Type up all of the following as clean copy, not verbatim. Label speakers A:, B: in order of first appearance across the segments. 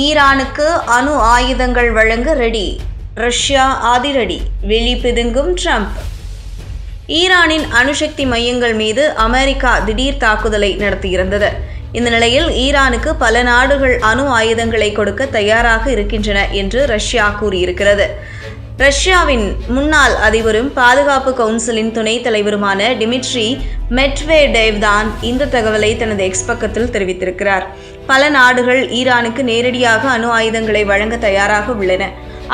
A: ஈரானுக்கு அணு ஆயுதங்கள் வழங்க ரெடி, ரஷ்யா அதிரடி, வெளி பிதுங்கும் ட்ரம்ப். ஈரானின் அணுசக்தி மையங்கள் மீது அமெரிக்கா திடீர் தாக்குதலை நடத்தியிருந்தது. இந்த நிலையில் ஈரானுக்கு பல நாடுகள் அணு ஆயுதங்களை கொடுக்க தயாராக இருக்கின்றன என்று ரஷ்யா கூறியிருக்கிறது. ரஷ்யாவின் முன்னாள் அதிபரும் பாதுகாப்பு கவுன்சிலின் துணைத் தலைவருமான டிமிட்ரி மெட்வேடேவ் தான் இந்த தகவலை தனது எக்ஸ் பக்கத்தில் தெரிவித்திருக்கிறார். பல நாடுகள் ஈரானுக்கு நேரடியாக அணு ஆயுதங்களை வழங்க தயாராக உள்ளன.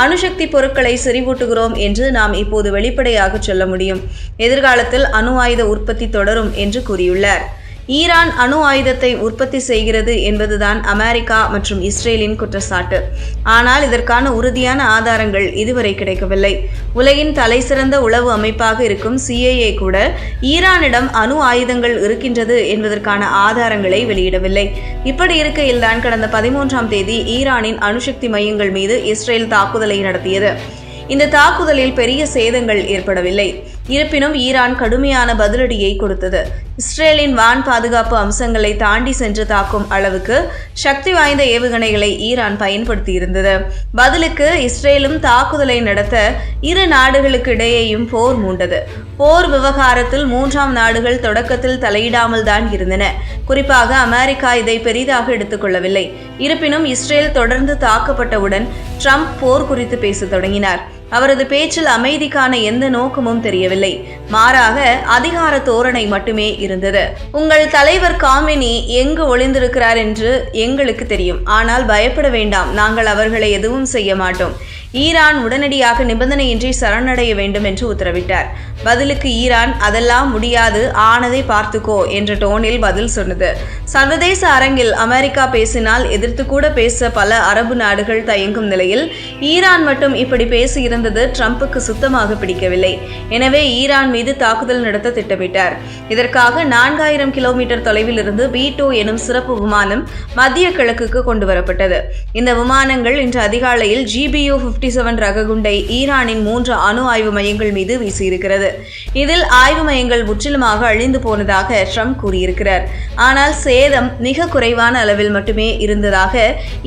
A: அணுசக்தி பொருட்களை செறிவூட்டுகிறோம் என்று நாம் இப்போது வெளிப்படையாக சொல்ல முடியும். எதிர்காலத்தில் அணு ஆயுத உற்பத்தி தொடரும் என்று கூறியுள்ளார். ஈரான் அணு ஆயுதத்தை உற்பத்தி செய்கிறது என்பதுதான் அமெரிக்கா மற்றும் இஸ்ரேலின் குற்றச்சாட்டு. ஆனால் இதற்கான உறுதியான ஆதாரங்கள் இதுவரை கிடைக்கவில்லை. உலகின் தலைசிறந்த உளவு அமைப்பாக இருக்கும் CIA கூட ஈரானிடம் அணு ஆயுதங்கள் இருக்கின்றது என்பதற்கான ஆதாரங்களை வெளியிடவில்லை. இப்படி இருக்கையில்தான் கடந்த 13ஆம் தேதி ஈரானின் அணுசக்தி மையங்கள் மீது இஸ்ரேல் தாக்குதலை நடத்தியது. இந்த தாக்குதலில் பெரிய சேதங்கள் ஏற்படவில்லை. இருப்பினும் ஈரான் கடுமையான பதிலடியை கொடுத்தது. இஸ்ரேலின் வான் பாதுகாப்பு அம்சங்களை தாண்டி சென்று தாக்கும் அளவுக்கு சக்தி வாய்ந்த ஏவுகணைகளை ஈரான் பயன்படுத்தியிருந்தது. பதிலுக்கு இஸ்ரேலும் தாக்குதலை நடத்த இரு நாடுகளுக்கு இடையேயும் போர் மூண்டது. போர் விவகாரத்தில் 3ஆம் நாடுகள் தொடக்கத்தில் தலையிடாமல் தான் இருந்தன. குறிப்பாக அமெரிக்கா இதை பெரிதாக எடுத்துக்கொள்ளவில்லை. இருப்பினும் இஸ்ரேல் தொடர்ந்து தாக்கப்பட்டவுடன் ட்ரம்ப் போர் குறித்து பேசத் தொடங்கினார். அவரது பேச்சில் அமைதிக்கான எந்த நோக்கமும் தெரியவில்லை. மாறாக அதிகார தோரணை மட்டுமே இருந்தது. உங்கள் தலைவர் காமெனி எங்கு ஒளிந்திருக்கிறார் என்று எங்களுக்கு தெரியும். ஆனால் பயப்பட வேண்டாம், நாங்கள் அவர்களை எதுவும் செய்ய மாட்டோம். ஈரான் உடனடியாக நிபந்தனையின்றி சரணடைய வேண்டும் என்று உத்தரவிட்டார். பதிலுக்கு ஈரான் அதெல்லாம் முடியாது, ஆனதை பார்த்துக்கோ என்ற டோனில் பதில் சொன்னது. சர்வதேச அரங்கில் அமெரிக்கா பேசினால் எதிர்த்து கூட பேச பல அரபு நாடுகள் தயங்கும் நிலையில் ஈரான் மட்டும் இப்படி பேசியிருந்தது ட்ரம்புக்கு சுத்தமாக பிடிக்கவில்லை. எனவே ஈரான் மீது தாக்குதல் நடத்த திட்டமிட்டார். இதற்காக 4000 கிலோமீட்டர் தொலைவில் இருந்து B2 எனும் சிறப்பு விமானம் மத்திய கிழக்குக்கு கொண்டு வரப்பட்டது. இந்த விமானங்கள் இன்று அதிகாலையில் GBU-57 ரக குண்டை ஈரானின் 3 அணு ஆய்வு மையங்கள் மீது வீசியிருக்கிறது. இதில் ஆய்வு மையங்கள் முற்றிலுமாக அழிந்து போனதாக ட்ரம்ப் கூறியிருக்கிறார். ஆனால் சேதம் மிக குறைவான அளவில் மட்டுமே இருந்ததாக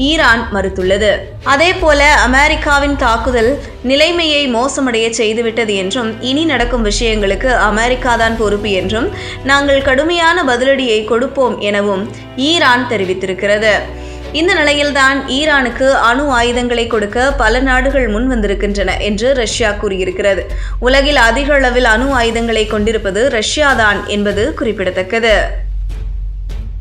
A: ஈரான் மறுத்துள்ளது. அதேபோல அமெரிக்காவின் தாக்குதல் நிலைமையை மோசமடைய செய்துவிட்டது என்றும், இனி நடக்கும் விஷயங்களுக்கு அமெரிக்கா தான் பொறுப்பு என்றும், நாங்கள் கடுமையான பதிலடியை கொடுப்போம் எனவும் ஈரான் தெரிவித்திருக்கிறது. இந்த நிலையில்தான் ஈரானுக்கு அணு ஆயுதங்களை கொடுக்க பல நாடுகள் முன் வந்திருக்கின்றன என்று ரஷ்யா கூறியிருக்கிறது. உலகில் அதிக அளவில் அணு ஆயுதங்களை கொண்டிருப்பது ரஷ்யாதான் என்பது குறிப்பிடத்தக்கது.